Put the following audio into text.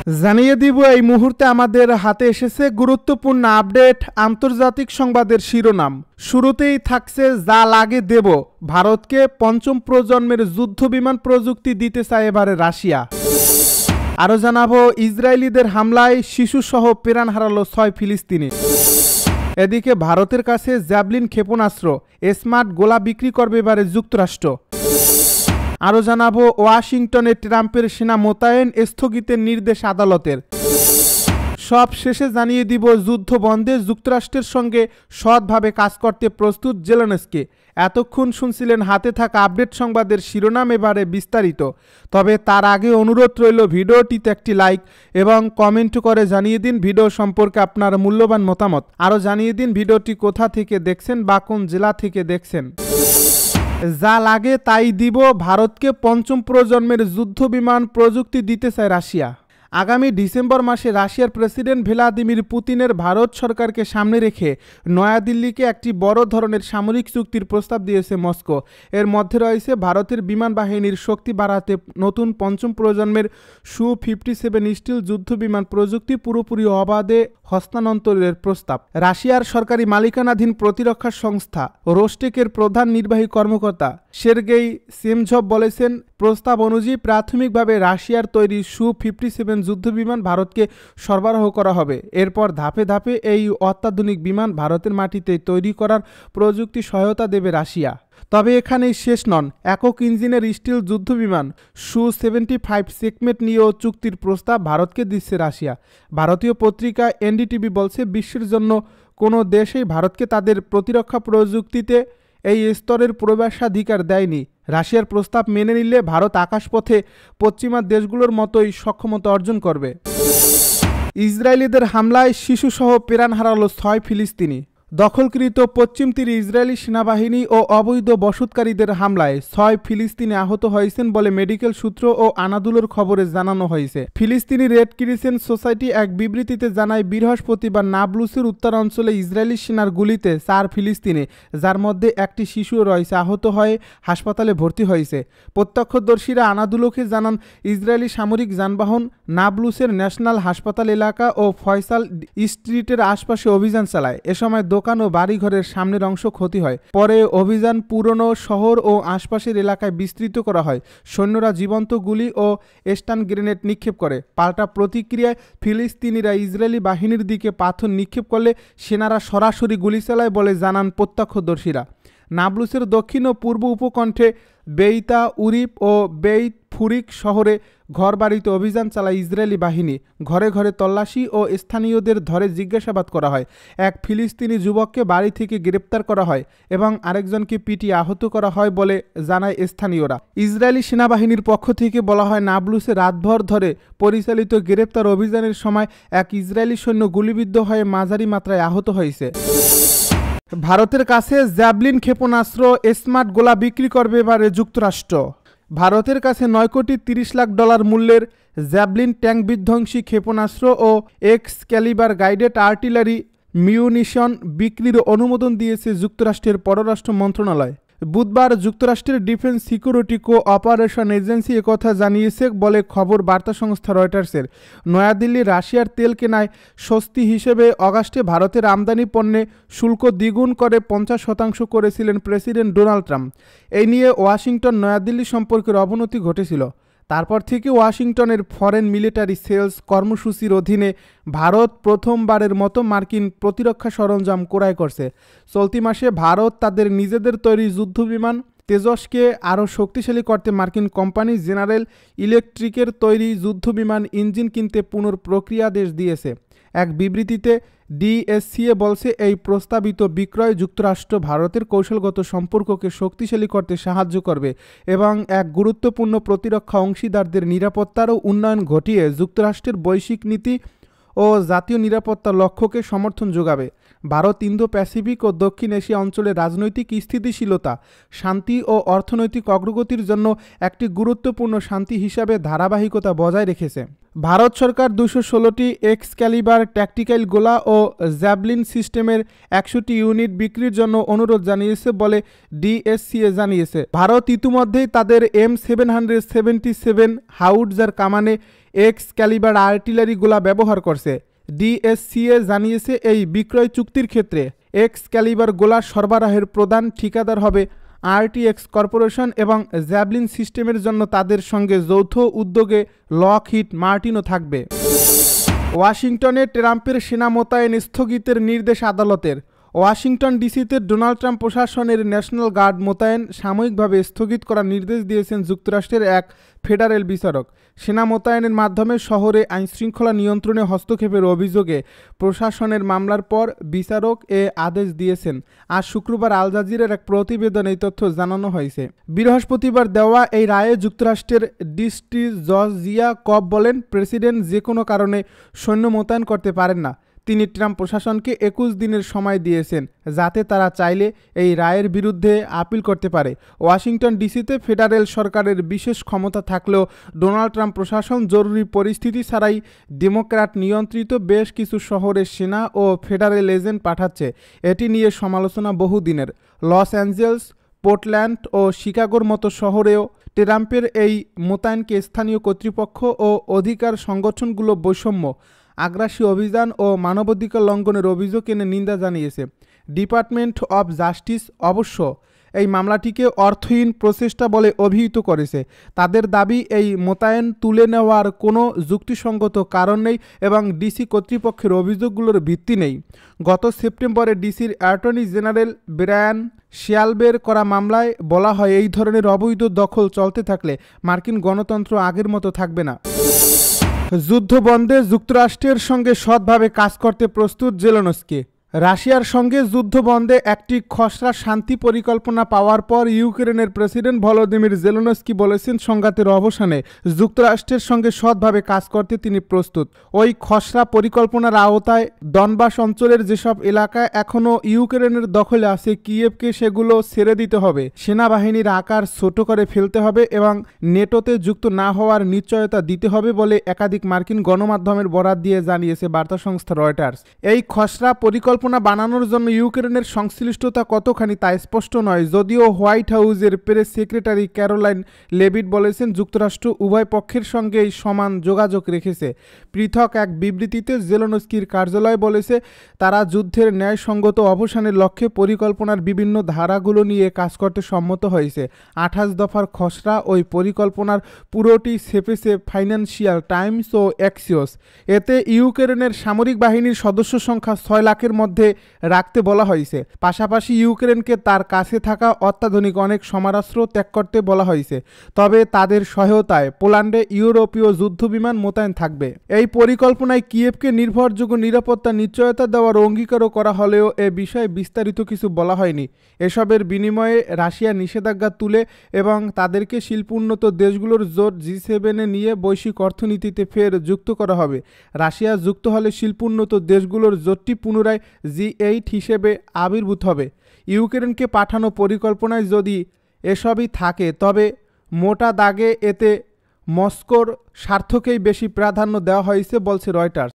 জানিয়ে দিব এই মুহূর্তে আমাদের হাতে এসেছে গুরুত্বপূর্ণ আপডেট আন্তর্জাতিক সংবাদের শিরোনাম। শুরুতেই থাকছে যা লাগে দেব, ভারতকে পঞ্চম প্রজন্মের যুদ্ধবিমান প্রযুক্তি দিতে চায় এবারে রাশিয়া। আরও জানাবো ইসরায়েলিদের হামলায় শিশুসহ প্রাণ হারালো 6 ফিলিস্তিনি। এদিকে ভারতের কাছে জ্যাভলিন ক্ষেপণাস্ত্র, স্মার্ট গোলা বিক্রি করবে এবারে যুক্তরাষ্ট্র। আরও জানাবো ওয়াশিংটনে ট্রাম্পের সেনা মোতায়েন স্থগিতের নির্দেশ আদালতের। সব শেষে জানিয়ে দিব যুদ্ধ বন্ধে যুক্তরাষ্ট্রের সঙ্গে সৎভাবে কাজ করতে প্রস্তুত জেলেনস্কি। এতক্ষণ শুনছিলেন হাতে থাকা আপডেট সংবাদের শিরোনাম, এবারে বিস্তারিত। তবে তার আগে অনুরোধ রইল ভিডিওটিতে একটি লাইক এবং কমেন্ট করে জানিয়ে দিন ভিডিও সম্পর্কে আপনার মূল্যবান মতামত। আরও জানিয়ে দিন ভিডিওটি কোথা থেকে দেখছেন বা কোন জেলা থেকে দেখছেন। যা লাগে তাই দিব, ভারতকে পঞ্চম প্রজন্মের যুদ্ধবিমান প্রযুক্তি দিতে চায় রাশিয়া। আগামী ডিসেম্বর মাসে রাশিয়ার প্রেসিডেন্ট ভ্লাদিমির পুতিনের ভারত সরকারকে সামনে রেখে নয়াদিল্লিকে একটি বড় ধরনের সামরিক চুক্তির প্রস্তাব দিয়েছে মস্কো। এর মধ্যে রয়েছে ভারতের বিমান বাহিনীর শক্তি বাড়াতে নতুন পঞ্চম প্রজন্মের Su-57 স্টিল যুদ্ধবিমান প্রযুক্তি পুরোপুরি অবাধে হস্তান্তরের প্রস্তাব। রাশিয়ার সরকারি মালিকানাধীন প্রতিরক্ষা সংস্থা রোস্টেকের প্রধান নির্বাহী কর্মকর্তা সের্গেই সেমঝভ বলেছেন, প্রস্তাব অনুযায়ী প্রাথমিকভাবে রাশিয়ার তৈরি Su-57 যুদ্ধবিমান ভারতকে সরবরাহ করা হবে। এরপর ধাপে ধাপে এই অত্যাধুনিক বিমান ভারতের মাটিতে তৈরি করার প্রযুক্তি সহায়তা দেবে রাশিয়া। তবে এখানেই শেষ নন। একক ইঞ্জিনের স্টিল যুদ্ধবিমান Su-75 সেগমেন্ট নিয়েও চুক্তির প্রস্তাব ভারতকে দিচ্ছে রাশিয়া। ভারতীয় পত্রিকা এনডিটিভি বলছে, বিশ্বের জন্য কোনো দেশই ভারতকে তাদের প্রতিরক্ষা প্রযুক্তিতে এই স্তরের প্রবেশাধিকার দেয়নি। রাশিয়ার প্রস্তাব মেনে নিলে ভারত আকাশপথে পশ্চিমা দেশগুলোর মতোই সক্ষমতা অর্জন করবে। ইসরায়েলিদের হামলায় শিশুসহ প্রাণ হারালো 6 ফিলিস্তিনি। দখলকৃত পশ্চিম তীরে ইসরায়েলি সেনাবাহিনী ও অবৈধ বসতকারীদের হামলায় 6 ফিলিস্তিনি আহত হয়েছেন বলে মেডিকেল সূত্র ও আনাদুলোর খবরে জানানো হয়েছে। ফিলিস্তিনি রেড ক্রিসেন্ট সোসাইটি এক বিবৃতিতে জানায়, বৃহস্পতিবার নাবলুসের উত্তরাঞ্চলে ইসরায়েলি সেনার গুলিতে 4 ফিলিস্তিনি, যার মধ্যে একটি শিশুও রয়েছে, আহত হয়ে হাসপাতালে ভর্তি হয়েছে। প্রত্যক্ষদর্শীরা আনাদুলোকে জানান, ইসরায়েলি সামরিক যানবাহন নাবলুসের ন্যাশনাল হাসপাতাল এলাকা ও ফয়সাল স্ট্রিটের আশপাশে অভিযান চালায়। এ সময় দোকান ও বাড়িঘরের সামনের অংশ ক্ষতি হয়। পরে অভিযান পুরনো শহর ও আশপাশের এলাকায় বিস্তৃত করা হয়। সৈন্যরা জীবন্ত গুলি ও স্টান গ্রেনেড নিক্ষেপ করে। পাল্টা প্রতিক্রিয়ায় ফিলিস্তিনিরা ইসরায়েলি বাহিনীর দিকে পাথর নিক্ষেপ করলে সেনারা সরাসরি গুলি চালায় বলে জানান প্রত্যক্ষদর্শীরা। নাবলুসের দক্ষিণ ও পূর্ব উপকণ্ঠে বেইতা উরিপ ও বেইত ফুরিক শহরে ঘরবাড়িতে অভিযান চালায় ইসরায়েলি বাহিনী। ঘরে ঘরে তল্লাশি ও স্থানীয়দের ধরে জিজ্ঞাসাবাদ করা হয়। এক ফিলিস্তিনি যুবককে বাড়ি থেকে গ্রেপ্তার করা হয় এবং আরেকজনকে পিটিয়ে আহত করা হয় বলে জানায় স্থানীয়রা। ইসরায়েলি সেনাবাহিনীর পক্ষ থেকে বলা হয়, নাবলুসে রাতভর ধরে পরিচালিত গ্রেপ্তার অভিযানের সময় এক ইসরায়েলি সৈন্য গুলিবিদ্ধ হয়ে মাঝারি মাত্রায় আহত হয়েছে। ভারতের কাছে জ্যাভলিন ক্ষেপণাস্ত্র, স্মার্ট গোলা বিক্রি করবে এবারে যুক্তরাষ্ট্র। ভারতের কাছে 9 কোটি 30 লাখ ডলার মূল্যের জ্যাভলিন ট্যাঙ্ক বিধ্বংসী ক্ষেপণাস্ত্র ও এক্সক্যালিবার গাইডেড আর্টিলারি মিউনিশন বিক্রির অনুমোদন দিয়েছে যুক্তরাষ্ট্রের পররাষ্ট্র মন্ত্রণালয়। বুধবার যুক্তরাষ্ট্রের ডিফেন্স সিকিউরিটি কোঅপারেশন এজেন্সি একথা জানিয়েছে বলে খবর বার্তা সংস্থা রয়টার্সের। নয়াদিল্লি রাশিয়ার তেল কেনায় স্বস্তি হিসেবে অগাস্টে ভারতের আমদানি পণ্যে শুল্ক দ্বিগুণ করে 50% করেছিলেন প্রেসিডেন্ট ডোনাল্ড ট্রাম্প। এই নিয়ে ওয়াশিংটন নয়াদিল্লি সম্পর্কের অবনতি ঘটেছিল। তারপর থেকে ওয়াশিংটনের ফরেন মিলিটারি সেলস কর্মসূচির অধীনে ভারত প্রথমবারের মতো মার্কিন প্রতিরক্ষা সরঞ্জাম ক্রয় করছে। চলতি মাসে ভারত তাদের নিজেদের তৈরি যুদ্ধবিমান তেজসকে আরও শক্তিশালী করতে মার্কিন কোম্পানি জেনারেল ইলেকট্রিকের তৈরি যুদ্ধবিমান ইঞ্জিন কিনতে পুনঃপ্রক্রিয়াদেশ দিয়েছে। এক বিবৃতিতে ডিএসসিএ বলছে, এই প্রস্তাবিত বিক্রয় যুক্তরাষ্ট্র ভারতের কৌশলগত সম্পর্ককে শক্তিশালী করতে সাহায্য করবে এবং এক গুরুত্বপূর্ণ প্রতিরক্ষা অংশীদারদের নিরাপত্তারও উন্নয়ন ঘটিয়ে যুক্তরাষ্ট্রের বৈশ্বিক নীতি ও জাতীয় নিরাপত্তার লক্ষ্যকে সমর্থন যোগাবে। ভারত ইন্দো প্যাসিফিক ও দক্ষিণ এশিয়া অঞ্চলের রাজনৈতিক স্থিতিশীলতা, শান্তি ও অর্থনৈতিক অগ্রগতির জন্য একটি গুরুত্বপূর্ণ শান্তি হিসাবে ধারাবাহিকতা বজায় রেখেছে। ভারত সরকার 216টি এক্সক্যালিবার ট্যাকটিক্যাল গোলা ও জ্যাভলিন সিস্টেমের 100টি ইউনিট বিক্রির জন্য অনুরোধ জানিয়েছে বলে ডিএসসিএ জানিয়েছে। ভারত ইতিমধ্যেই তাদের M777 হাউটজার কামানে এক্স ক্যালিবার আর্টিলারি গোলা ব্যবহার করছে। ডিএসসিএ জানিয়েছে এই বিক্রয় চুক্তির ক্ষেত্রে এক্স ক্যালিবার গোলা সরবরাহের প্রধান ঠিকাদার হবে আরটিএক্স কর্পোরেশন এবং জ্যাভলিন সিস্টেমের জন্য তাদের সঙ্গে যৌথ উদ্যোগে লকহিড মার্টিনও থাকবে। ওয়াশিংটনে ট্রাম্পের সেনা মোতায়েন স্থগিতের নির্দেশ আদালতের। ওয়াশিংটন ডিসিতে ডোনাল্ড ট্রাম্প প্রশাসনের ন্যাশনাল গার্ড মোতায়েন সাময়িকভাবে স্থগিত করার নির্দেশ দিয়েছেন যুক্তরাষ্ট্রের এক ফেডারেল বিচারক। সেনা মোতায়েনের মাধ্যমে শহরে আইনশৃঙ্খলা নিয়ন্ত্রণে হস্তক্ষেপের অভিযোগে প্রশাসনের মামলার পর বিচারক এ আদেশ দিয়েছেন। আজ শুক্রবার আল জাজিরার এক প্রতিবেদনে এই তথ্য জানানো হয়েছে। বৃহস্পতিবার দেওয়া এই রায়ে যুক্তরাষ্ট্রের ডিস্ট্রিক্ট জজ জিয়া কব বলেন, প্রেসিডেন্ট যে কোনো কারণে সৈন্য মোতায়েন করতে পারেন না। তিনি ট্রাম্প প্রশাসনকে 21 দিনের সময় দিয়েছেন যাতে তারা চাইলে এই রায়ের বিরুদ্ধে আপিল করতে পারে। ওয়াশিংটন ডিসিতে ফেডারেল সরকারের বিশেষ ক্ষমতা থাকলেও ডোনাল্ড ট্রাম্প প্রশাসন জরুরি পরিস্থিতি ছাড়াই ডেমোক্র্যাট নিয়ন্ত্রিত বেশ কিছু শহরে সেনা ও ফেডারেল এজেন্ট পাঠাচ্ছে। এটি নিয়ে সমালোচনা বহুদিনের। লস অ্যাঞ্জেলস, পোর্টল্যান্ড ও শিকাগোর মতো শহরেও ট্রাম্পের এই মোতায়েনকে স্থানীয় কর্তৃপক্ষ ও অধিকার সংগঠনগুলো বৈষম্য, আগ্রাসী অভিযান ও মানবাধিকার লঙ্ঘনের অভিযোগ এনে নিন্দা জানিয়েছে। ডিপার্টমেন্ট অব জাস্টিস অবশ্য এই মামলাটিকে অর্থহীন প্রচেষ্টা বলে অভিহিত করেছে। তাদের দাবি, এই মোতায়েন তুলে নেওয়ার কোনো যুক্তিসঙ্গত কারণ নেই এবং ডিসি কর্তৃপক্ষের অভিযোগগুলোর ভিত্তি নেই। গত সেপ্টেম্বরে ডিসির অ্যাটর্নি জেনারেল ব্রায়ান শিয়ালবের করা মামলায় বলা হয়, এই ধরনের অবৈধ দখল চলতে থাকলে মার্কিন গণতন্ত্র আগের মতো থাকবে না। যুদ্ধ বন্ধে যুক্তরাষ্ট্রের সঙ্গে সৎভাবে কাজ করতে প্রস্তুত জেলেনস্কি। রাশিয়ার সঙ্গে যুদ্ধ বন্ধে একটি খসড়া শান্তি পরিকল্পনা পাওয়ার পর ইউক্রেনের প্রেসিডেন্ট ভলোদিমির জেলেনস্কি বলেছেন, সংঘাতের অবসানে যুক্তরাষ্ট্রের সঙ্গে সৎভাবে কাজ করতে তিনি প্রস্তুত। ওই খসড়া পরিকল্পনার আওতায় ডনবাস অঞ্চলের যেসব এলাকা এখনও ইউক্রেনের দখলে আছে, কিয়েভকে সেগুলো ছেড়ে দিতে হবে, সেনাবাহিনীর আকার ছোট করে ফেলতে হবে এবং নেটোতে যুক্ত না হওয়ার নিশ্চয়তা দিতে হবে বলে একাধিক মার্কিন গণমাধ্যমের বরাত দিয়ে জানিয়েছে বার্তা সংস্থা রয়টার্স। এই খসড়া পরিকল্পনা বানানোর জন্য ইউক্রেনের সংশ্লিষ্টতা কতখানি তা স্পষ্ট নয়, যদিও হোয়াইট হাউসের প্রেস সেক্রেটারি ক্যারোলাইন লেভিট বলেছেন, যুক্তরাষ্ট্র উভয় পক্ষের সঙ্গেই সমান যোগাযোগ রেখেছে। পৃথক এক বিবৃতিতে জেলেনস্কির কার্যালয় বলেছে, তারা যুদ্ধের ন্যায়সঙ্গত অবসানের লক্ষ্যে পরিকল্পনার বিভিন্ন ধারাগুলো নিয়ে কাজ করতে সম্মত হয়েছে। 28 দফার খসড়া ওই পরিকল্পনার পুরোটি ছেপেছে ফাইন্যান্সিয়াল টাইমস ও অ্যাক্সিওস। এতে ইউক্রেনের সামরিক বাহিনীর সদস্য সংখ্যা 6 লাখের মধ্যে রাখতে বলা হয়েছে। পাশাপাশি ইউক্রেনকে তার কাছে থাকা অত্যাধুনিক অনেক সমরাস্ত্র ত্যাগ করতে বলা হয়েছে। তবে তাদের সহায়তায় পোল্যান্ডে ইউরোপীয় যুদ্ধবিমান মোতায়েন থাকবে। এই পরিকল্পনায় কিয়েভকে নির্ভরযোগ্য নিরাপত্তা নিশ্চয়তা দেওয়ার অঙ্গীকারও করা হলেও এ বিষয়ে বিস্তারিত কিছু বলা হয়নি। এসবের বিনিময়ে রাশিয়া নিষেধাজ্ঞা তুলে এবং তাদেরকে শিল্পোন্নত দেশগুলোর জোট G7-এ নিয়ে বৈশ্বিক অর্থনীতিতে ফের যুক্ত করা হবে। রাশিয়া যুক্ত হলে শিল্পোন্নত দেশগুলোর জোটটি পুনরায় G8 হিসেবে আবির্ভূত হবে। ইউক্রেনকে পাঠানো পরিকল্পনায় যদি এসবই থাকে তবে মোটা দাগে এতে মস্কোর স্বার্থকেই বেশি প্রাধান্য দেওয়া হয়েছে বলছে রয়টার্স।